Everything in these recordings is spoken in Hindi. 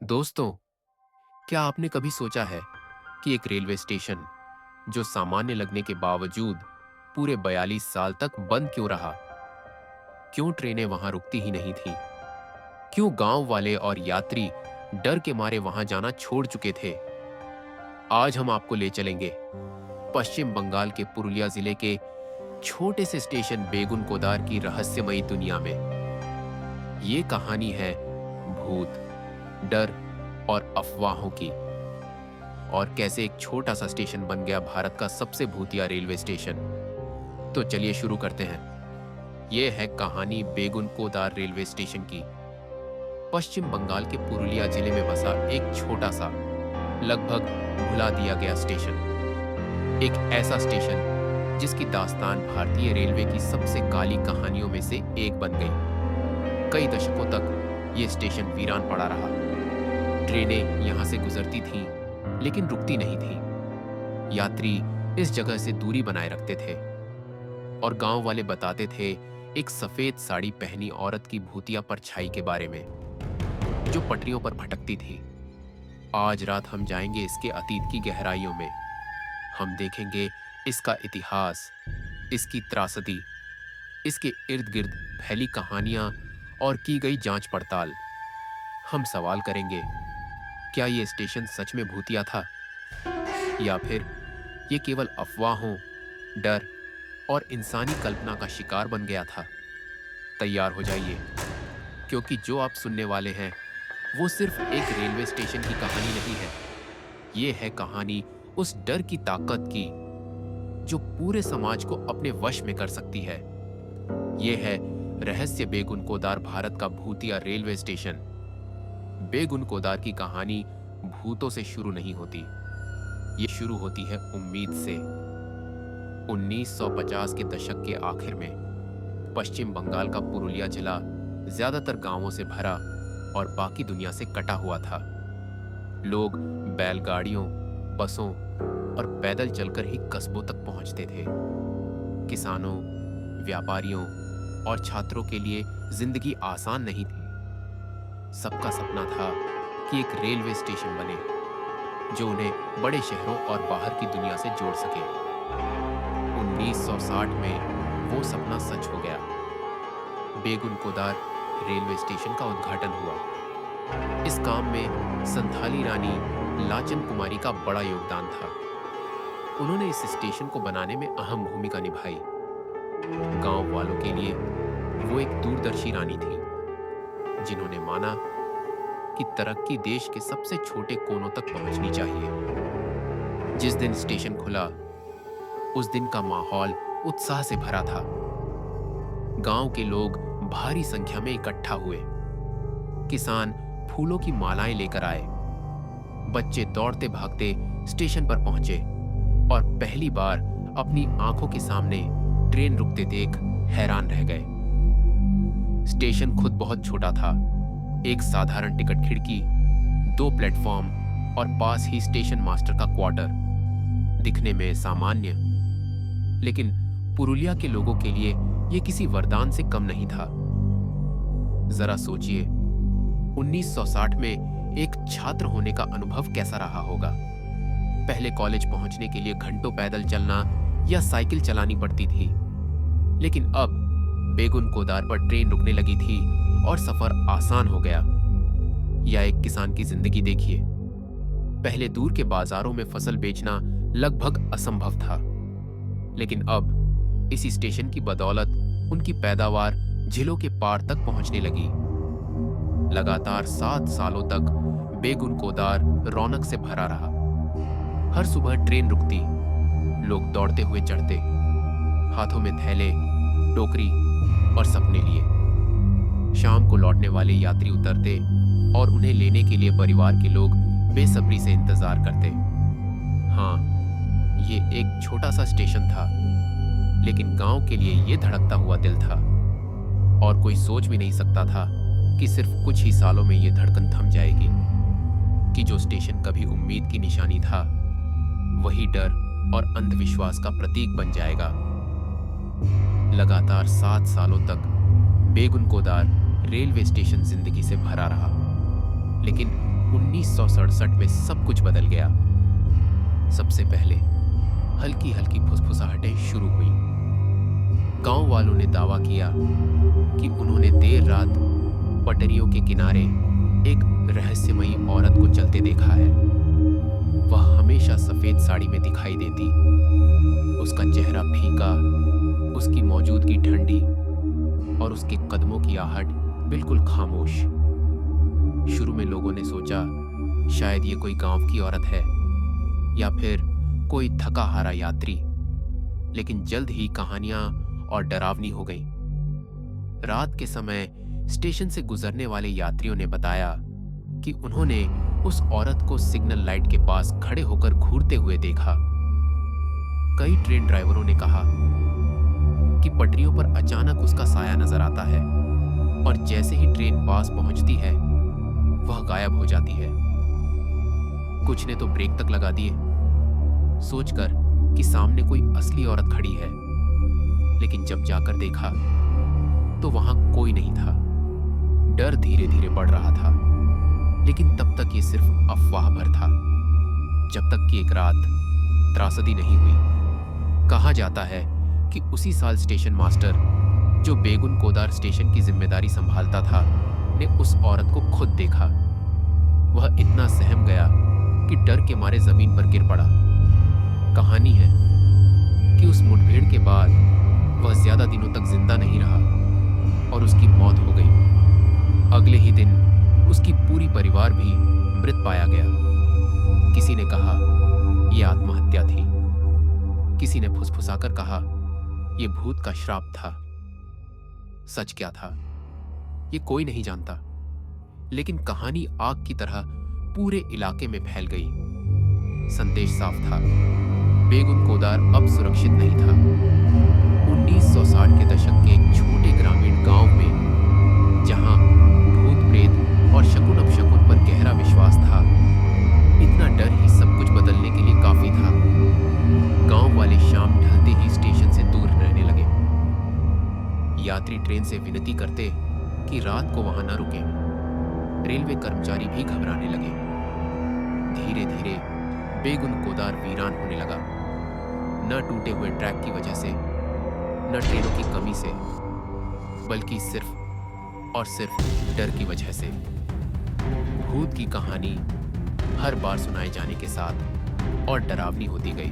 दोस्तों, क्या आपने कभी सोचा है कि एक रेलवे स्टेशन जो सामान्य लगने के बावजूद पूरे 42 साल तक बंद क्यों रहा? क्यों ट्रेनें वहां रुकती ही नहीं थी? क्यों गांव वाले और यात्री डर के मारे वहां जाना छोड़ चुके थे? आज हम आपको ले चलेंगे पश्चिम बंगाल के पुरुलिया जिले के छोटे से स्टेशन बेगुन कोदार की रहस्यमयी दुनिया में। ये कहानी है भूत, डर और अफवाहों की, और कैसे एक छोटा सा स्टेशन बन गया भारत का सबसे भूतिया रेलवे स्टेशन। तो चलिए शुरू करते हैं। यह है कहानी बेगुन कोदार रेलवे स्टेशन की। पश्चिम बंगाल के पुरुलिया जिले में बसा एक छोटा सा, लगभग भुला दिया गया स्टेशन। एक ऐसा स्टेशन जिसकी दास्तान भारतीय रेलवे की सबसे काली कहानियों में से एक बन गई। कई दशकों तक यह स्टेशन वीरान पड़ा रहा। ट्रेनें यहां से गुजरती थीं, लेकिन रुकती नहीं थी। यात्री इस जगह से दूरी बनाए रखते थे, और गांव वाले बताते थे एक सफेद साड़ी पहनी औरत की भूतिया परछाई के बारे में, जो पटरियों पर भटकती थी। आज रात हम जाएंगे इसके अतीत की गहराइयों में। हम देखेंगे इसका इतिहास, इसकी त्रासदी, इसके इर्द गिर्द फैली कहानियां और की गई जांच पड़ताल। हम सवाल करेंगे, क्या यह स्टेशन सच में भूतिया था, या फिर यह केवल अफवाहों, डर और इंसानी कल्पना का शिकार बन गया था? तैयार हो जाइए, क्योंकि जो आप सुनने वाले हैं वो सिर्फ एक रेलवे स्टेशन की कहानी नहीं है। यह है कहानी उस डर की ताकत की जो पूरे समाज को अपने वश में कर सकती है। यह है रहस्य बेगुन कोदार, भारत का भूतिया रेलवे स्टेशन। बेगुन कोदार की कहानी भूतों से शुरू नहीं होती, ये शुरू होती है उम्मीद से। 1950 के दशक के आखिर में पश्चिम बंगाल का पुरुलिया जिला ज्यादातर गांवों से भरा और बाकी दुनिया से कटा हुआ था। लोग बैलगाड़ियों, बसों और पैदल चलकर ही कस्बों तक पहुंचते थे। किसानों, व्यापारियों और छात्रों के लिए जिंदगी आसान नहीं थी। सबका सपना था कि एक रेलवे स्टेशन बने जो उन्हें बड़े शहरों और बाहर की दुनिया से जोड़ सके। 1960 में वो सपना सच हो गया। बेगुन कोदार रेलवे स्टेशन का उद्घाटन हुआ। इस काम में संथाली रानी लाचन कुमारी का बड़ा योगदान था। उन्होंने इस स्टेशन को बनाने में अहम भूमिका निभाई। गांव वालों के लिए वो एक दूरदर्शी रानी थी, जिन्होंने माना कि तरक्की देश के सबसे छोटे कोनों तक पहुंचनी चाहिए। जिस दिन स्टेशन खुला, उस दिन का माहौल उत्साह से भरा था। गांव के लोग भारी संख्या में इकट्ठा हुए। किसान फूलों की मालाएं लेकर आए। बच्चे दौड़ते भागते स्टेशन पर पहुंचे और पहली बार अपनी आंखों के सामने ट्रेन रुकते देख हैरान रह गए। स्टेशन खुद बहुत छोटा था। एक साधारण टिकट खिड़की, 2 प्लेटफॉर्म और पास ही स्टेशन मास्टर का क्वार्टर। दिखने में सामान्य, लेकिन पुरुलिया के लोगों के लिए यह किसी वरदान से कम नहीं था। जरा सोचिए, 1960 में एक छात्र होने का अनुभव कैसा रहा होगा। पहले कॉलेज पहुंचने के लिए घंटों पैदल चलना या साइकिल चलानी पड़ती थी, लेकिन अब बेगुन कोदार पर ट्रेन रुकने लगी थी और सफर आसान हो गया। या एक किसान की जिंदगी देखिए। पहले दूर के बाजारों में फसल बेचना लगभग असंभव था, लेकिन अब इसी स्टेशन की बदौलत उनकी पैदावार जिलों के पार तक पहुंचने लगी। लगातार 7 सालों तक बेगुन कोदार रौनक से भरा रहा। हर सुबह ट्रेन रुकती, लोग दौड़ते हुए चढ़ते, हाथों में थैले, टोकरी और सपने लिए। शाम को लौटने वाले यात्री उतरते और उन्हें लेने के लिए परिवार के लोग बेसब्री से इंतजार करते। हाँ, ये एक छोटा सा स्टेशन था, लेकिन गांव के लिए ये धड़कता हुआ दिल था। और कोई सोच भी नहीं सकता था कि सिर्फ कुछ ही सालों में ये धड़कन थम जाएगी, कि जो स्टेशन कभी उम्मीद की निशानी था, वही डर और अंधविश्वास का प्रतीक बन जाएगा। लगातार 7 सालों तक बेगुन कोदार रेलवे स्टेशन जिंदगी से भरा रहा, लेकिन 1967 में सब कुछ बदल गया। सबसे पहले हल्की हल्की फुसफुसाहटें शुरू हुई। गांव वालों ने दावा किया कि उन्होंने देर रात पटरियों के किनारे एक रहस्यमयी औरत को चलते देखा है। वह हमेशा सफेद साड़ी में दिखाई देती, उसका चेहरा फीका, उसकी मौजूदगी ठंडी और उसके कदमों की आहट बिल्कुल खामोश। शुरू में लोगों ने सोचा शायद ये कोई गांव की औरत है या फिर कोई थका हारा यात्री, लेकिन जल्द ही कहानियां और डरावनी हो गईं। रात के समय स्टेशन से गुजरने वाले यात्रियों ने बताया कि उन्होंने उस औरत को सिग्नल लाइट के पास खड़े होकर घूरते हुए देखा। कई ट्रेन ड्राइवरों ने कहा कि पटरियों पर अचानक उसका साया नजर आता है और जैसे ही ट्रेन पास पहुंचती है वह गायब हो जाती है। कुछ ने तो ब्रेक तक लगा दिए, सोचकर कि सामने कोई असली औरत खड़ी है, लेकिन जब जाकर देखा तो वहां कोई नहीं था। डर धीरे धीरे बढ़ रहा था, लेकिन तब तक ये सिर्फ अफवाह भर था, जब तक कि एक रात त्रासदी नहीं हुई। कहा जाता है कि उसी साल स्टेशन मास्टर, जो बेगुन कोदार स्टेशन की जिम्मेदारी संभालता था, ने उस औरत को खुद देखा। वह इतना सहम गया कि डर के मारे जमीन पर गिर पड़ा। कहानी है कि उस मुठभेड़ के बाद वह ज्यादा दिनों तक जिंदा नहीं रहा और उसकी मौत हो गई। अगले ही दिन उसकी पूरी परिवार भी मृत पाया गया। किसी ने कहा यह आत्महत्या थी, किसी ने फुसफुसाकर कहा यह भूत का श्राप था। सच क्या था ये कोई नहीं जानता, लेकिन कहानी आग की तरह पूरे इलाके में फैल गई। संदेश साफ था, बेगुन कोदार अब सुरक्षित नहीं था। 1960 के दशक के एक छोटे ग्रामीण गांव में, जहां भूत प्रेत और शकुन अपशकुन पर गहरा विश्वास था, इतना डर ही सब कुछ बदलने के लिए काफी था। गांव वाले शाम ढलते ही स्टेशन से दूर रहने लगे। यात्री ट्रेन से विनती करते कि रात को वहां न रुकें। रेलवे कर्मचारी भी घबराने लगे। धीरे धीरे बेगुन कोदार वीरान होने लगा, न टूटे हुए ट्रैक की वजह से, न ट्रेनों की कमी से, बल्कि सिर्फ और सिर्फ डर की वजह से। भूत की कहानी हर बार सुनाए जाने के साथ और डरावनी होती गई।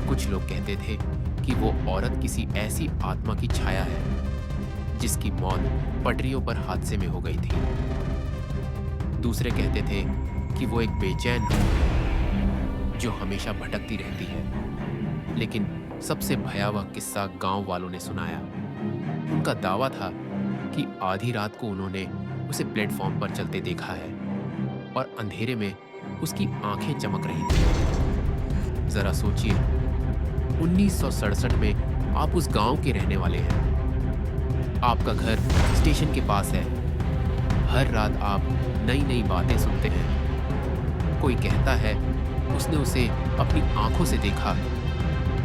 कुछ लोग कहते थे कि वो औरत किसी ऐसी आत्मा की छाया है जिसकी मौत पटरियों पर हादसे में हो गई थी। दूसरे कहते थे कि वो एक बेचैन रूह है जो हमेशा भटकती रहती है। लेकिन सबसे भयावह किस्सा गांव वालों ने सुनाया। उनका दावा था कि आधी रात को उन्होंने उसे प्लेटफॉर्म पर चलते देखा है और अंधेरे में उसकी आंखें चमक रही थी। जरा सोचिए, 1967 में आप उस गांव के रहने वाले हैं। आपका घर स्टेशन के पास है। हर रात आप नई नई बातें सुनते हैं। कोई कहता है उसने उसे अपनी आंखों से देखा,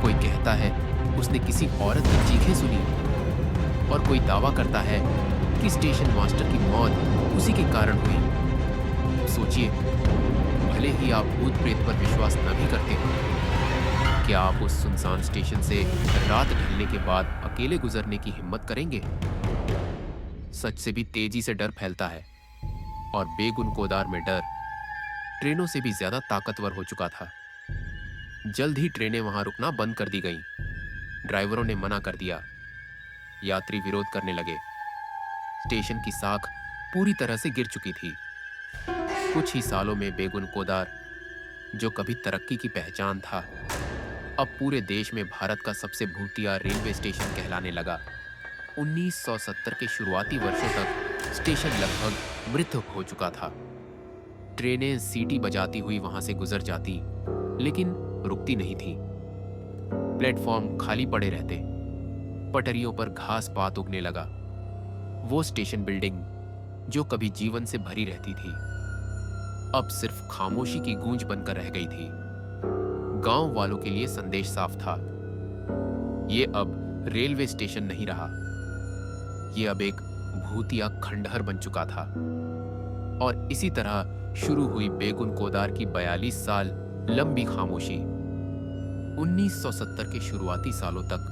कोई कहता है उसने किसी औरत की चीखें सुनी, और कोई दावा करता है कि स्टेशन मास्टर की मौत उसी के कारण हुई। सोचिए, भले ही आप भूत प्रेत पर विश्वास न भी करते हो, क्या आप उस सुनसान स्टेशन से रात ढलने के बाद अकेले गुजरने की हिम्मत करेंगे? सच से भी तेजी से डर फैलता है, और बेगुन कोदार में डर ट्रेनों से भी ज्यादा ताकतवर हो चुका था। जल्द ही ट्रेनें वहां रुकना बंद कर दी गईं। ड्राइवरों ने मना कर दिया। यात्री विरोध करने लगे। स्टेशन की साख पूरी तरह से गिर चुकी थी। कुछ ही सालों में बेगुन कोदार, जो कभी तरक्की की पहचान था, अब पूरे देश में भारत का सबसे भूतिया रेलवे स्टेशन कहलाने लगा। 1970 के शुरुआती वर्षों तक स्टेशन लगभग मृत हो चुका था। ट्रेनें सीटी बजाती हुई वहां से गुजर जाती, लेकिन रुकती नहीं थी। प्लेटफॉर्म खाली पड़े रहते। पटरियों पर घास पात उगने लगा। वो स्टेशन बिल्डिंग जो कभी जीवन से भरी रहती थी, अब सिर्फ खामोशी की गूंज बनकर रह गई थी। गांव वालों के लिए संदेश साफ था, ये अब रेलवे स्टेशन नहीं रहा, ये अब एक भूतिया खंडहर बन चुका था। और इसी तरह शुरू हुई बेगुन कोदार की 42 साल लंबी खामोशी। 1970 के शुरुआती सालों तक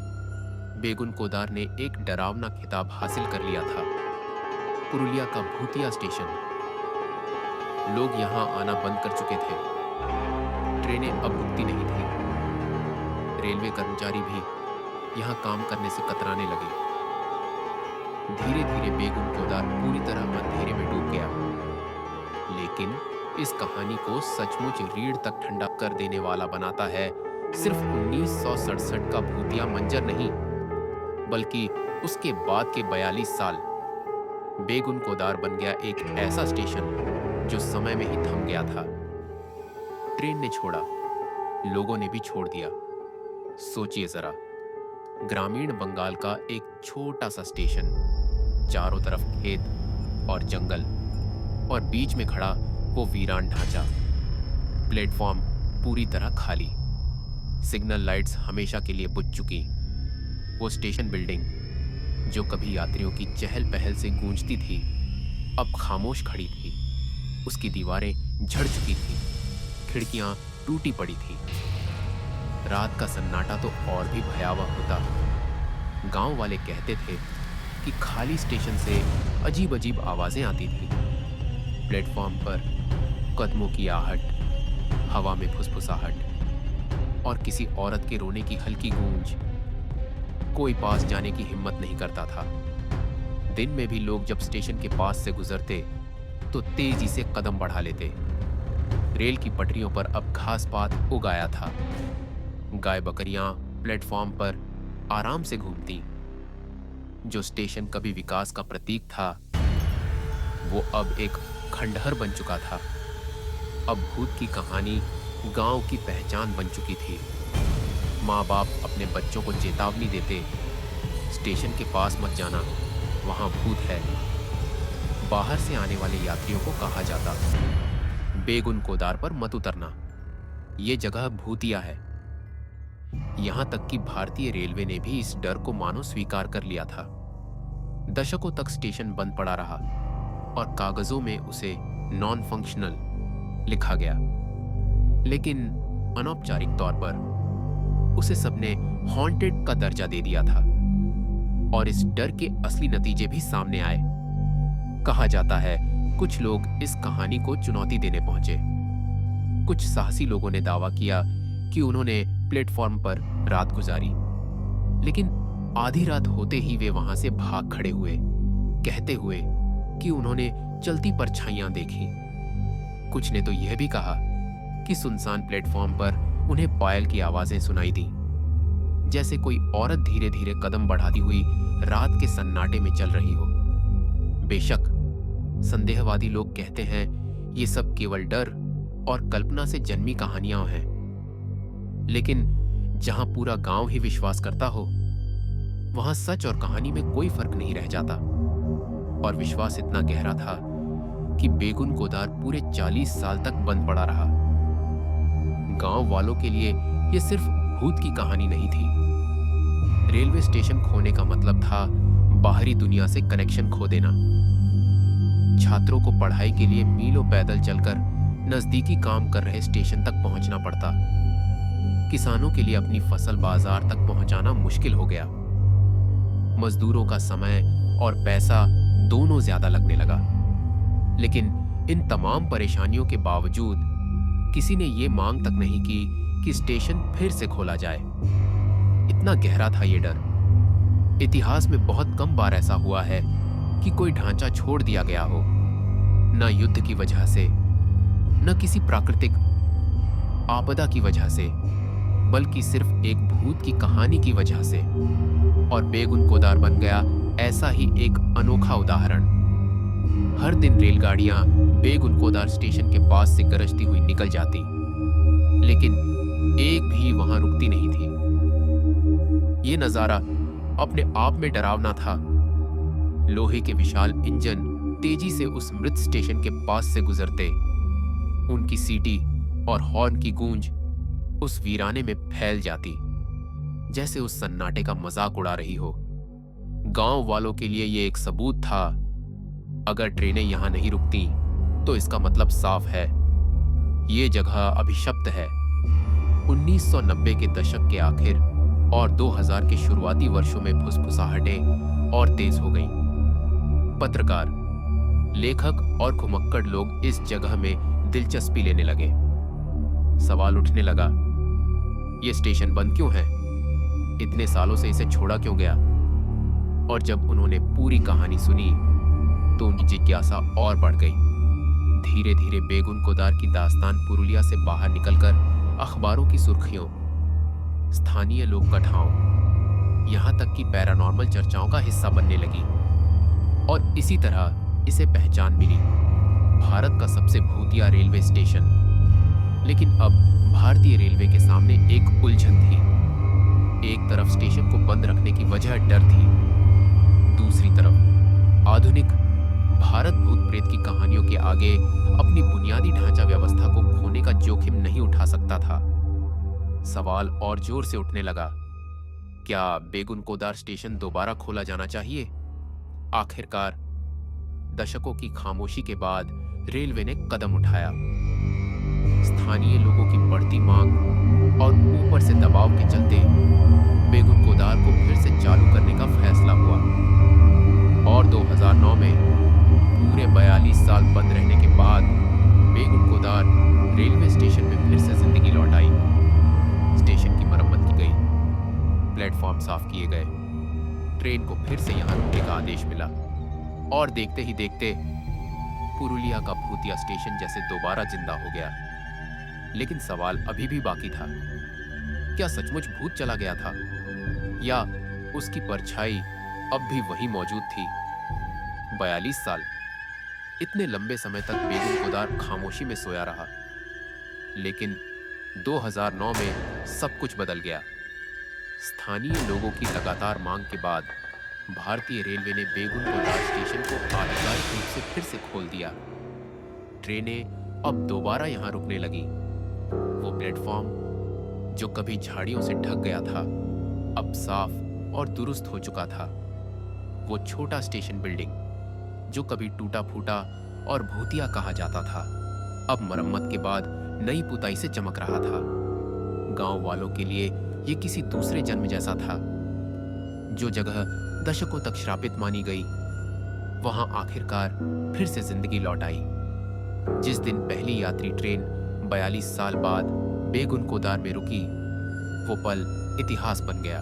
बेगुन कोदार ने एक डरावना खिताब हासिल कर लिया था, पुरुलिया का भूतिया स्टेशन। लोग यहां आना बंद कर चुके थे, ट्रेनें अब रुकती नहीं थी, रेलवे कर्मचारी भी यहां काम करने से कतराने लगे। धीरे धीरे बेगुन कोदार पूरी तरह अंधेरे में डूब गया। लेकिन इस कहानी को सचमुच रीढ़ तक ठंडा कर देने वाला बनाता है सिर्फ 1967 का भूतिया मंजर नहीं, बल्कि उसके बाद के 42 साल। बेगुन कोदार बन गया एक ऐसा स्टेशन जो समय में ही थम गया था। ट्रेन ने छोड़ा, लोगों ने भी छोड़ दिया। सोचिए जरा, ग्रामीण बंगाल का एक छोटा सा स्टेशन, चारों तरफ खेत और जंगल, और बीच में खड़ा वो वीरान ढांचा। प्लेटफॉर्म पूरी तरह खाली, सिग्नल लाइट्स हमेशा के लिए बुझ चुकी। वो स्टेशन बिल्डिंग जो कभी यात्रियों की चहल पहल से गूंजती थी, अब खामोश खड़ी थी। उसकी दीवारें झड़ चुकी थी, खिड़कियां टूटी पड़ी थी। रात का सन्नाटा तो और भी भयावह होता। गांव वाले कहते थे कि खाली स्टेशन से अजीब अजीब आवाजें आती थी। प्लेटफॉर्म पर कदमों की आहट, हवा में फुसफुसाहट और किसी औरत के रोने की हल्की गूंज। कोई पास जाने की हिम्मत नहीं करता था। दिन में भी लोग जब स्टेशन के पास से गुजरते तो तेजी से कदम बढ़ा लेते। रेल की पटरियों पर अब घास पात उग आया था। गाय बकरियां प्लेटफॉर्म पर आराम से घूमती। जो स्टेशन कभी विकास का प्रतीक था, वो अब एक खंडहर बन चुका था। अब भूत की कहानी गांव की पहचान बन चुकी थी। माँ बाप अपने बच्चों को चेतावनी देते, स्टेशन के पास मत जाना, वहां भूत है। बाहर से आने वाले यात्रियों को कहा जाता, बेगुन कोदार पर मत उतरना, ये जगह भूतिया है। यहां तक कि भारतीय रेलवे ने भी इस डर को मानो स्वीकार कर लिया था। दशकों तक स्टेशन बंद पड़ा रहा और कागजों में उसे नॉन फंक्शनल लिखा गया। लेकिन अनौपचारिक तौर पर उसे सबने हॉन्टेड का दर्जा दे दिया था और इस डर के असली नतीजे भी सामने आए। कहा जाता है कुछ लोग इस कहानी को चुनौती देने पहुंचे। कुछ साहसी लोगों ने दावा किया कि उन्होंने प्लेटफॉर्म पर रात गुजारी, लेकिन आधी रात होते ही वे वहां से भाग खड़े हुए, कहते हुए कि उन्होंने चलती परछाइयां देखी। कुछ ने तो यह भी कहा कि सुनसान प्लेटफॉर्म पर उन्हें पायल की आवाजें सुनाई दी, जैसे कोई औरत धीरे धीरे कदम बढ़ाती हुई रात के सन्नाटे में चल रही हो। बेशक संदेहवादी लोग कहते हैं ये सब केवल डर और कल्पना से जन्मी कहानियां हैं, लेकिन जहां पूरा गांव ही विश्वास करता हो, वहां सच और कहानी में कोई फर्क नहीं रह जाता। और विश्वास इतना गहरा था कि बेगुन कोदार पूरे 40 साल तक बंद पड़ा रहा। गांव वालों के लिए यह सिर्फ भूत की कहानी नहीं थी। रेलवे स्टेशन खोने का मतलब था बाहरी दुनिया से कनेक्शन खो देना। छात्रों को पढ़ाई के लिए मीलों पैदल चलकर नजदीकी काम कर रहे स्टेशन तक पहुंचना पड़ता। किसानों के लिए अपनी फसल बाजार तक पहुंचाना मुश्किल हो गया। मजदूरों का समय और पैसा दोनों ज्यादा लगने लगा। लेकिन इन तमाम परेशानियों के बावजूद किसी ने यह मांग तक नहीं की कि स्टेशन फिर से खोला जाए। इतना गहरा था ये डर। इतिहास में बहुत कम बार ऐसा हुआ है कि कोई ढांचा छोड़ दिया गया हो, न युद्ध की वजह से, न किसी प्राकृतिक आपदा की वजह से, बल्कि सिर्फ एक भूत की कहानी की वजह से। और बेगुन कोदार बन गया ऐसा ही एक अनोखा उदाहरण। हर दिन रेलगाड़ियां बेगुन कोदार स्टेशन के पास से गरजती हुई निकल जाती, लेकिन एक भी वहां रुकती नहीं थी। ये नजारा अपने आप में डरावना था। लोहे के विशाल इंजन तेजी से उस मृत स्टेशन के पास से गुजरते, उनकी सीटी और हॉर्न की गूंज उस वीराने में फैल जाती, जैसे उस सन्नाटे का मजाक उड़ा रही हो। गांव वालों के लिए यह एक सबूत था, अगर ट्रेनें यहां नहीं रुकती तो इसका मतलब साफ है, ये जगह अभिशप्त है। 1990 के दशक के आखिर और 2000 के शुरुआती वर्षों में फुसफुसाहटें और तेज हो गईं। पत्रकार, लेखक और घुमक्कड़ लोग इस जगह में दिलचस्पी लेने लगे। सवाल उठने लगा, ये स्टेशन बंद क्यों है? इतने सालों से इसे छोड़ा क्यों गया? और जब उन्होंने पूरी कहानी सुनी तो उनकी जिज्ञासा और बढ़ गई। धीरे धीरे बेगुन कोदार की दास्तान पुरुलिया से बाहर निकलकर अखबारों की सुर्खियों, स्थानीय लोक कथाओं, यहां तक कि पैरानॉर्मल चर्चाओं का हिस्सा बनने लगी। और इसी तरह इसे पहचान मिली, भारत का सबसे भूतिया रेलवे स्टेशन। लेकिन अब भारतीय रेलवे के सामने एक उलझन थी। एक तरफ स्टेशन को बंद रखने की वजह डर थी, दूसरी तरफ आधुनिक भारत भूत प्रेत की कहानियों के आगे अपनी बुनियादी ढांचा व्यवस्था को खोने का जोखिम नहीं उठा सकता था। सवाल और जोर से उठने लगा, क्या बेगुन कोदार स्टेशन दोबारा खोला जाना चाहिए? आखिरकार दशकों की खामोशी के बाद रेलवे ने कदम उठाया। स्थानीय लोगों की बढ़ती मांग और ऊपर से दबाव के चलते बेगुन कोदार को फिर से चालू करने का फैसला हुआ। और 2009 में पूरे 42 साल बंद रहने के बाद बेगुन कोदार रेलवे स्टेशन में फिर से जिंदगी लौट आई। स्टेशन की मरम्मत की गई, प्लेटफॉर्म साफ किए गए, ट्रेन को फिर से यहां रुकने का आदेश मिला। और देखते ही देखते पुरुलिया का भूतिया स्टेशन जैसे दोबारा जिंदा हो गया। लेकिन सवाल अभी भी बाकी था, क्या सचमुच भूत चला गया था या उसकी परछाई अब भी वही मौजूद थी? 42 साल, इतने लंबे समय तक बेगुन कोदार खामोशी में सोया रहा। लेकिन 2009 में सब कुछ बदल गया। स्थानीय लोगों की लगातार मांग के बाद भारतीय रेलवे ने बेगुन कोदार स्टेशन को आधिकारिक रूप से फिर से खोल दिया। ट्रेनें अब दोबारा यहां रुकने लगी। वो प्लेटफॉर्म जो कभी झाड़ियों से ढक गया था, अब साफ और दुरुस्त हो चुका था। वो छोटा स्टेशन बिल्डिंग जो कभी टूटा फूटा और भूतिया कहा जाता था, अब मरम्मत के बाद नई पुताई से चमक रहा था। गांव वालों के लिए ये किसी दूसरे जन्म जैसा था। जो जगह दशकों तक श्रापित मानी गई, वहां आखिरकार फिर से जिंदगी लौट आई। जिस दिन पहली यात्री ट्रेन 42 साल बाद बेगुन कोदार में रुकी, वो पल इतिहास बन गया।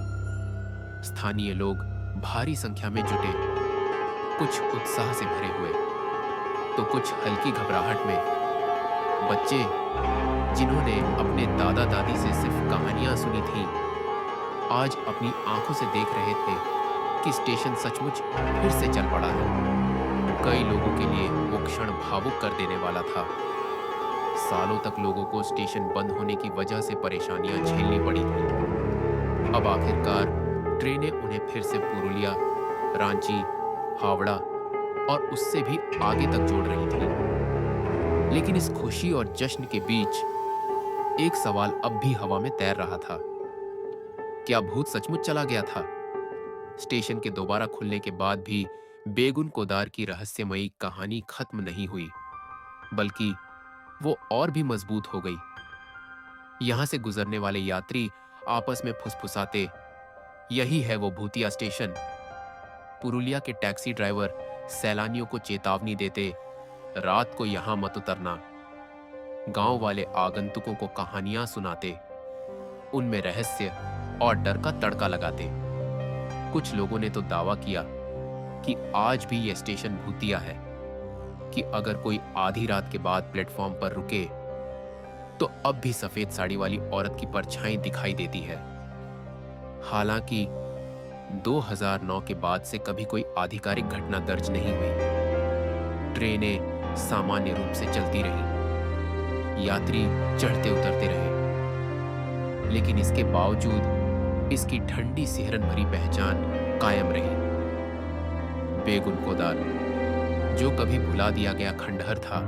स्थानीय लोग भारी संख्या में जुटे, कुछ उत्साह से भरे हुए तो कुछ हल्की घबराहट में। बच्चे जिन्होंने अपने दादा दादी से सिर्फ कहानियां सुनी थी, आज अपनी आंखों से देख रहे थे कि स्टेशन सचमुच फिर से चल पड़ा है। कई लोगों के लिए वो क्षण भावुक कर देने वाला था। सालों तक लोगों को स्टेशन बंद होने की वजह से परेशानियां झेलनी पड़ी थी। अब आखिरकार ट्रेनें उन्हें फिर से पुरुलिया, रांची, हावड़ा और उससे भी आगे तक जोड़ रही थी। लेकिन इस खुशी और जश्न के बीच एक सवाल अब भी हवा में तैर रहा था, क्या भूत सचमुच चला गया था? स्टेशन के दोबारा खुलने के बाद भी बेगुन कोदार की रहस्यमयी कहानी खत्म नहीं हुई, बल्कि वो और भी मजबूत हो गई। यहां से गुजरने वाले यात्री आपस में फुसफुसाते, यही है वो भूतिया स्टेशन। पुरुलिया के टैक्सी ड्राइवर सैलानियों को चेतावनी देते, रात को यहां मत उतरना। गांव वाले आगंतुकों को कहानियां सुनाते, उनमें रहस्य और डर का तड़का लगाते। कुछ लोगों ने तो दावा किया कि आज भी यह स्टेशन भूतिया है, कि अगर कोई आधी रात के बाद प्लेटफॉर्म पर रुके तो अब भी सफेद साड़ी वाली औरत की परछाई दिखाई देती है। हालांकि 2009 के बाद से कभी कोई आधिकारिक घटना दर्ज नहीं हुई। ट्रेनें सामान्य रूप से चलती रहीं, यात्री चढ़ते उतरते रहे, लेकिन इसके बावजूद इसकी ठंडी सिहरन भरी पहचान कायम रही। बेगुन कोदार, जो कभी भुला दिया गया खंडहर था,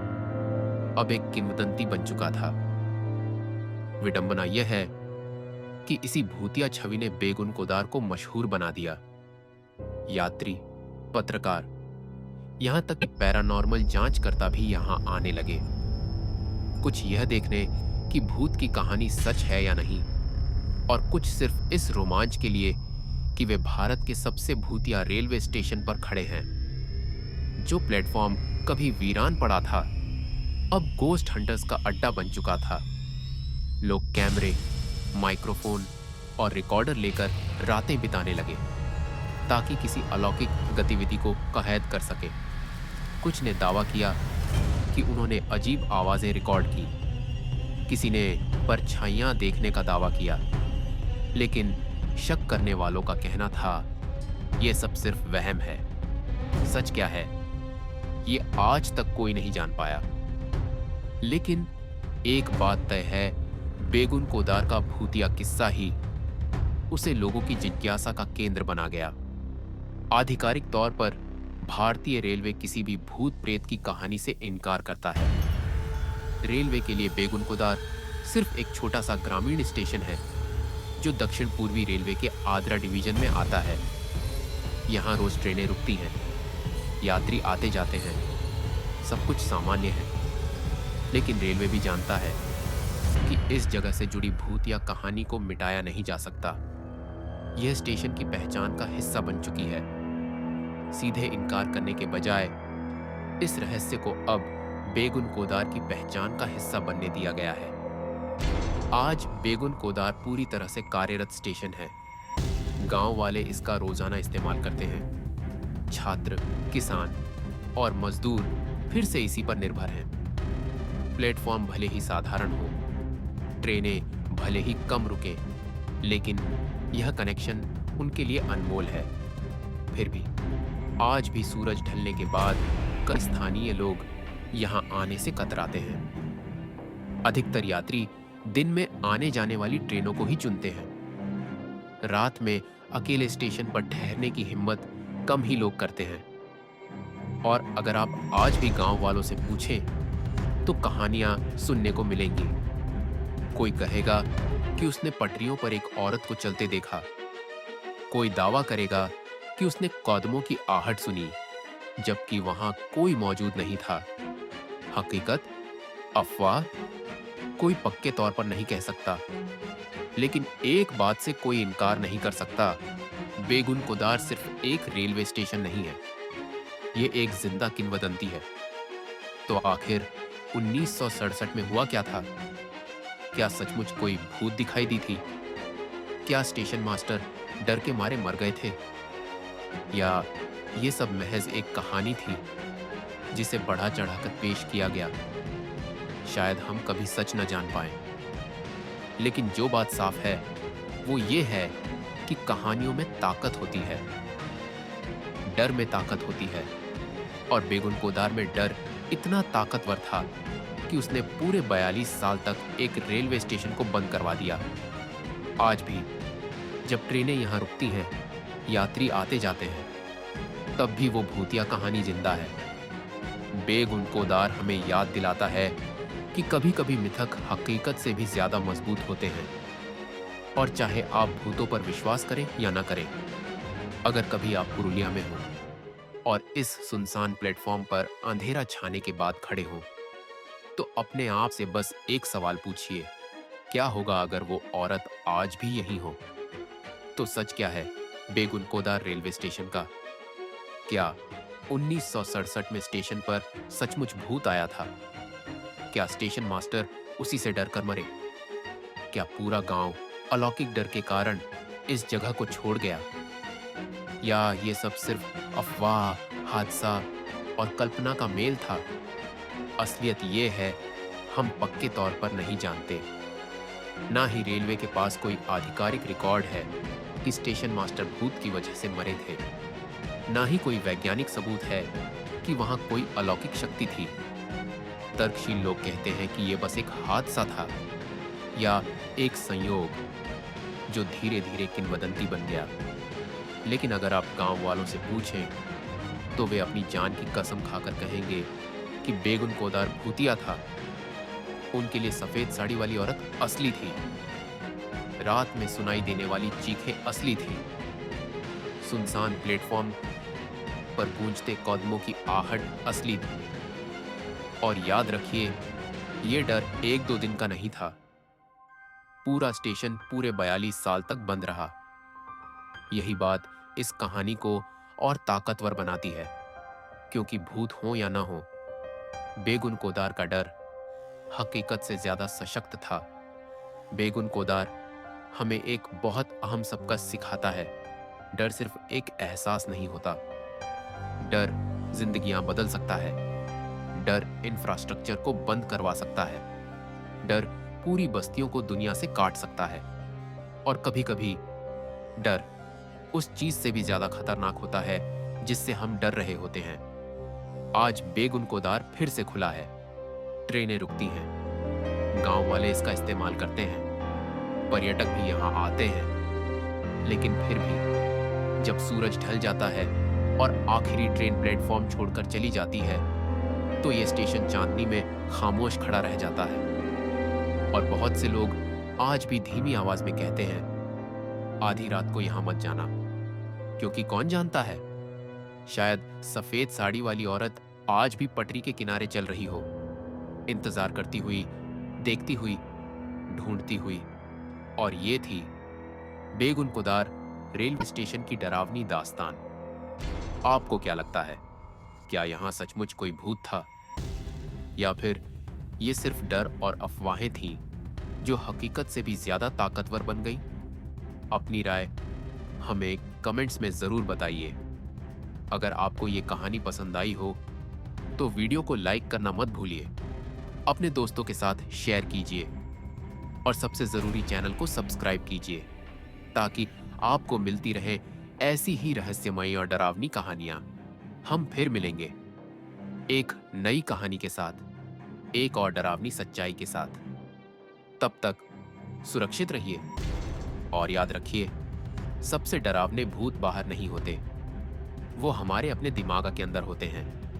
अब एक किंवदंती बन चुका था। विडंबना यह है कि इसी भूतिया छवि ने बेगुन कोदार को मशहूर बना दिया। यात्री, पत्रकार यहाँ तक कि पैरानॉर्मल जांचकर्ता भी यहाँ आने लगे, कुछ यह देखने कि भूत की कहानी सच है या नहीं, और कुछ सिर्फ इस रोमांच के लिए कि वे भारत के सबसे भूतिया रेलवे स्टेशन पर खड़े हैं। जो प्लेटफॉर्म कभी वीरान पड़ा था, अब गोस्ट हंटर्स का अड्डा बन चुका था। लोग कैमरे, माइक्रोफोन और रिकॉर्डर लेकर रातें बिताने लगे ताकि किसी अलौकिक गतिविधि को कैद कर सके। कुछ ने दावा किया कि उन्होंने अजीब आवाजें रिकॉर्ड की, किसी ने परछाइयां देखने का दावा किया, लेकिन शक करने वालों का कहना था यह सब सिर्फ वहम है। सच क्या है, ये आज तक कोई नहीं जान पाया। लेकिन एक बात तय है, बेगुन कोदार का भूतिया किस्सा ही उसे लोगों की जिज्ञासा का केंद्र बना गया। आधिकारिक तौर पर भारतीय रेलवे किसी भी भूत प्रेत की कहानी से इनकार करता है। रेलवे के लिए बेगुन कोदार सिर्फ एक छोटा सा ग्रामीण स्टेशन है जो दक्षिण पूर्वी रेलवे के आद्रा डिवीजन में आता है। यहाँ रोज ट्रेनें रुकती हैं, यात्री आते जाते हैं, सब कुछ सामान्य है। लेकिन रेलवे भी जानता है कि इस जगह से जुड़ी भूतिया कहानी को मिटाया नहीं जा सकता। यह स्टेशन की पहचान का हिस्सा बन चुकी है। सीधे इनकार करने के बजाय इस रहस्य को अब बेगुन कोदार की पहचान का हिस्सा बनने दिया गया है। आज बेगुन कोदार पूरी तरह से कार्यरत स्टेशन है। गांव वाले इसका रोजाना इस्तेमाल करते हैं। छात्र, किसान और मजदूर फिर से इसी पर निर्भर हैं। प्लेटफॉर्म भले ही साधारण हो, ट्रेनें भले ही कम रुके, लेकिन यह कनेक्शन उनके लिए अनमोल है। फिर भी आज भी सूरज ढलने के बाद कई स्थानीय लोग यहां आने से कतराते हैं। अधिकतर यात्री दिन में आने जाने वाली ट्रेनों को ही चुनते हैं। रात में अकेले स्टेशन पर ठहरने की हिम्मत कम ही लोग करते हैं। और अगर आप आज भी गांव वालों से पूछें तो कहानियां सुनने को मिलेंगी। कोई कहेगा कि उसने पटरियों पर एक औरत को चलते देखा, कोई दावा करेगा कि उसने कदमों की आहट सुनी, जबकि वहां कोई मौजूद नहीं था। हकीकत, अफवाह, कोई पक्के तौर पर नहीं कह सकता। लेकिन एक बात से कोई इनकार नहीं कर सकता, बेगुन कोदार सिर्फ एक रेलवे स्टेशन नहीं है, ये एक जिंदा किंवदंती है। तो आखिर 1967 में हुआ क्या था? क्या सचमुच कोई भूत दिखाई दी थी? क्या स्टेशन मास्टर डर के मारे मर गए थे? या ये सब महज एक कहानी थी जिसे बढ़ा चढ़ाकर पेश किया गया? शायद हम कभी सच न जान पाए। लेकिन जो बात साफ है वो ये है कि कहानियों में ताकत होती है, डर में ताकत होती है। और बेगुन कोदार में डर इतना ताकतवर था कि उसने पूरे 42 साल तक एक रेलवे स्टेशन को बंद करवा दिया। आज भी जब ट्रेनें यहां रुकती हैं, यात्री आते जाते हैं, तब भी वो भूतिया कहानी जिंदा है। बेगुन कोदार हमें याद दिलाता है कि कभी-कभी मिथक हकीकत से भी ज्यादा मजबूत होते हैं। और चाहे आप भूतों पर विश्वास करें या ना करें, अगर कभी आप पुरुलिया में हो और इस सुनसान प्लेटफॉर्म पर अंधेरा छाने के बाद खड़े हो, तो अपने आप से बस एक सवाल पूछिए, क्या होगा अगर वो औरत आज भी यहीं हो? तो सच क्या है बेगुन कोदार रेलवे स्टेशन का? क्या 1967 में स्टेशन पर सचमुच भूत आया था? क्या स्टेशन मास्टर उसी से डरकर मरे? क्या पूरा गांव अलौकिक डर के कारण इस जगह को छोड़ गया? या ये सब सिर्फ अफवाह, हादसा और कल्पना का मेल था? असलियत ये है, हम पक्के तौर पर नहीं जानते। ना ही रेलवे के पास कोई आधिकारिक रिकॉर्ड है कि स्टेशन मास्टर भूत की वजह से मरे थे। ना ही कोई वैज्ञानिक सबूत है कि वहां कोई अलौकिक शक्ति थी। तर्कशील लोग कहते हैं कि यह बस एक हादसा था या एक संयोग जो धीरे धीरे किंवदंती बन गया। लेकिन अगर आप गांव वालों से पूछें तो वे अपनी जान की कसम खाकर कहेंगे कि बेगुन कोदार भूतिया था। उनके लिए सफेद साड़ी वाली औरत असली थी, रात में सुनाई देने वाली चीखें असली थी, सुनसान प्लेटफॉर्म पर गूंजते कदमों की आहट असली थी। और याद रखिए, ये डर एक दो दिन का नहीं था। पूरा स्टेशन पूरे 42 साल तक बंद रहा। यही बात इस कहानी को और ताकतवर बनाती है, क्योंकि भूत हो या ना हो, बेगुन कोदार का डर हकीकत से ज्यादा सशक्त था। बेगुन कोदार हमें एक बहुत अहम सबक सिखाता है। डर सिर्फ एक एहसास नहीं होता। डर जिंदगियां बदल सकता है। डर इंफ्रास्ट्रक्चर को बंद करवा सकता है। डर पूरी बस्तियों को दुनिया से काट सकता है। और कभी-कभी डर उस चीज से भी ज्यादा खतरनाक होता है जिससे हम डर रहे होते हैं। आज बेगुन कोदार फिर से खुला है। ट्रेनें रुकती हैं, गांव वाले इसका इस्तेमाल करते हैं, पर्यटक भी यहां आते हैं। लेकिन फिर भी जब सूरज ढल जाता है और आखिरी ट्रेन प्लेटफॉर्म छोड़कर चली जाती है, तो ये स्टेशन चांदनी में खामोश खड़ा रह जाता है। और बहुत से लोग आज भी धीमी आवाज में कहते हैं, आधी रात को यहां मत जाना। क्योंकि कौन जानता है, शायद सफेद साड़ी वाली औरत आज भी पटरी के किनारे चल रही हो, इंतजार करती हुई, देखती हुई, ढूंढती हुई। और ये थी बेगुन कोदार रेलवे स्टेशन की डरावनी दास्तान। आपको क्या लगता है, क्या यहां सचमुच कोई भूत था, या फिर ये सिर्फ डर और अफवाहें थीं जो हकीकत से भी ज्यादा ताकतवर बन गई? अपनी राय हमें कमेंट्स में जरूर बताइए। अगर आपको ये कहानी पसंद आई हो तो वीडियो को लाइक करना मत भूलिए, अपने दोस्तों के साथ शेयर कीजिए और सबसे जरूरी चैनल को सब्सक्राइब कीजिए, ताकि आपको मिलती रहे ऐसी ही रहस्यमयी और डरावनी कहानियां। हम फिर मिलेंगे एक नई कहानी के साथ, एक और डरावनी सच्चाई के साथ। तब तक सुरक्षित रहिए और याद रखिए, सबसे डरावने भूत बाहर नहीं होते, वो हमारे अपने दिमाग के अंदर होते हैं।